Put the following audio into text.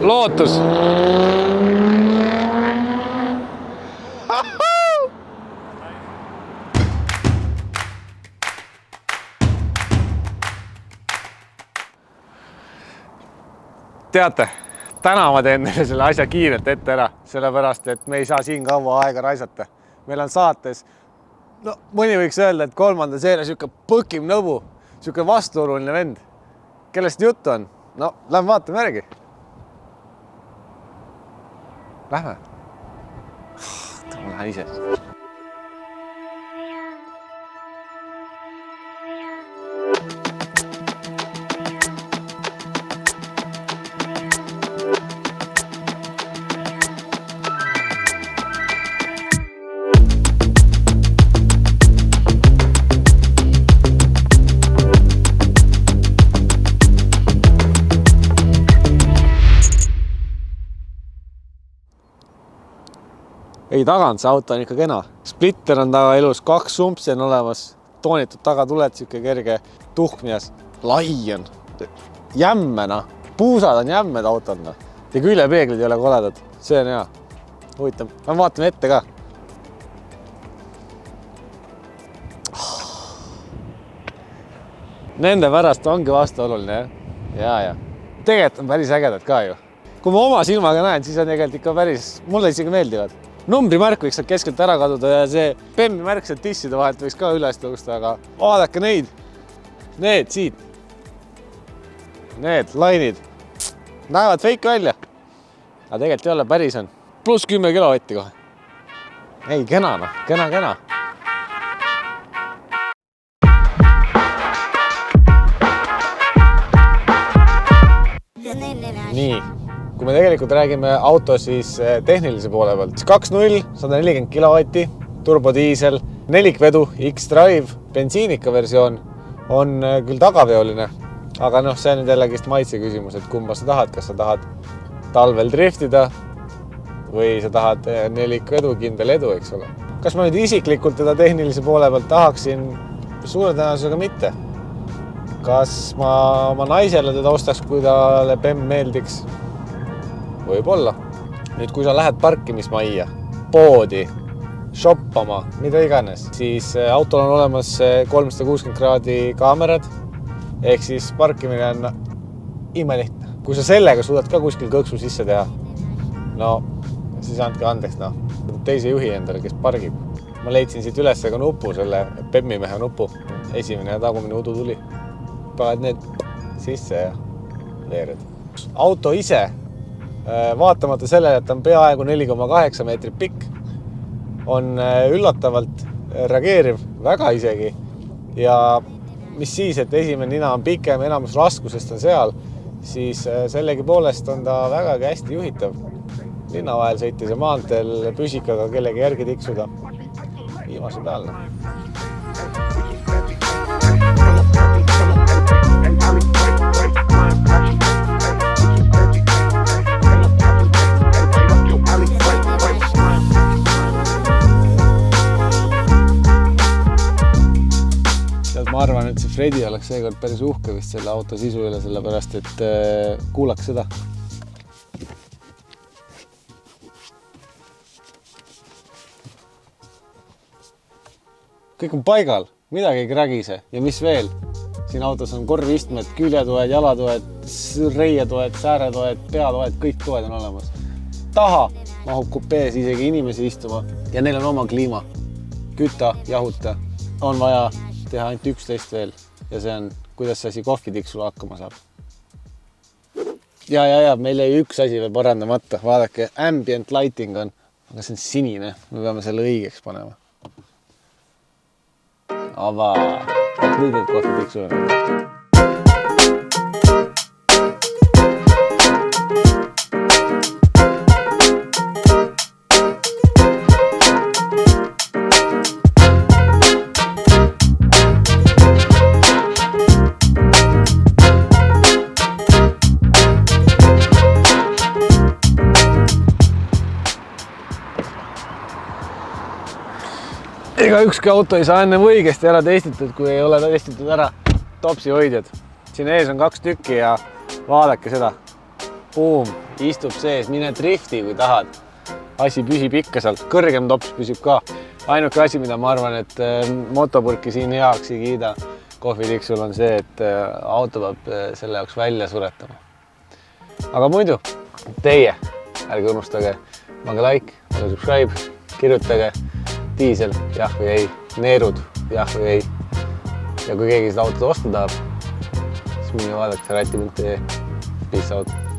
lootus. Teate, täna ma teen neile selle asja kiirelt ette ära, sellepärast, et me ei saa siin kaua aega raisata. Meil on saates, no mõni võiks öelda, et 3. seeria siuke põkim nõbu, siuke vastuoluline vend. Kellest juttu on? No, lähme vaatame järgi. Lähme. Ma lähen ise. Ei, tagant see auto on ikka kena. Splitter on taga elus, 2 sumpsi on olemas, toonitud tagatuled, siuke kerge tuhkmias. Lai on. Jämmena. Puusad on jämmed autodna. Ja küljepeeglid ei ole koledad. See on hea. Huvitav. Me vaatame ette ka. Nende pärast ongi vastuoluline, jah? Ja. Tegelikult on päris ägedad ka ju. Kui ma oma silmaga näen, siis on tegelikult ikka päris, mulle isegi meeldivad. Numbrimärk võiks keskelt ära kaduda ja see Bemmi märk sealt tisside vahelt võiks ka üles tõusta, aga vaadake neid. Need siit. Need lainid. Näevad fake välja. Aga tegelikult ei ole päris on. Pluss 10 kilovatti kohe. Ei, kena. Nii. Kui me tegelikult räägime auto siis tehnilise poole pealt, siis 2.0, 140 kilovatti, turbodiisel, 4-vedu, X-Drive, bensiinika versioon on küll tagaveoline, aga see on nüüd jällegist maitse küsimus, et kumba sa tahad, kas sa tahad talvel driftida või sa tahad 4-vedu, kindel edu, eks ole. Kas ma nüüd isiklikult teda tehnilise poole pealt tahaksin? Suure tõenäosusega mitte. Kas ma oma naisele teda ostaks, kui talle BEM meeldiks? Võib-olla. Nüüd, kui sa lähed parkimismajja, poodi, shoppama, mida iganes, siis autol on olemas 360 kraadi kaamerad, ehk siis parkimine on imelihtne. Kui sa sellega suudad ka kuskil kõksu sisse teha, no siis andke andeks, teise juhi endale, kes pargib. Ma leidsin siit üles ka nupu, selle Bemmi mehe nupu. Esimene ja tagumine udu tuli. Paned need sisse ja veered. Auto ise, vaatamata sellele, et on peaaegu 4,8 meetrit pikk, on üllatavalt reageeriv, väga isegi. Ja mis siis, et esimene nina on pikem, enamus raskusest on seal, siis sellegi poolest on ta vägagi hästi juhitav. Linna vahel sõitis ja maanteel püsikaga kellegi järgi tiksuda. Viimase peal. Ma arvan, et see Fredi oleks seekord päris uhke vist selle auto sisu üle, sellepärast, et kuulaks seda. Kõik on paigal, midagi ei krägise ja mis veel? Siin autos on korvistmed, küljetoed, jalatoed, reietoed, sääretoed, peatoed, kõik toed on olemas. Taha mahub kupees isegi inimesi istuma ja neil on oma kliima. Küta, jahuta, on vaja teha ainult 11 veel ja see on, kuidas see asi kohvitiksul hakkama saab. Ja, meil jäi üks asi veel parandamata. Vaadake, ambient lighting on, aga see on sinine. Me peame selle õigeks panema. Ava, nüüd need kohvitiksul on. Ega ükski auto ei saa enne õigesti ära testitud, kui ei ole testitud ära topsi hoidjad. Siin ees on 2 tükki ja vaadake seda. Boom, istub sees, mine drifti, kui tahad. Asi püsib ikka sealt, kõrgem tops püsib ka. Ainuke asi, mida ma arvan, et motopurki siin heaks ei kiida kohvitiksul on see, et auto peab selle jaoks välja suretama. Aga muidu, teie, ärge unustage, pange like, pange subscribe, kirjutage diisel, jah või ei, neerud, jah või ei. Ja kui keegi seda autot osta tahab, siis minge vaadake rati.ee. Peace out.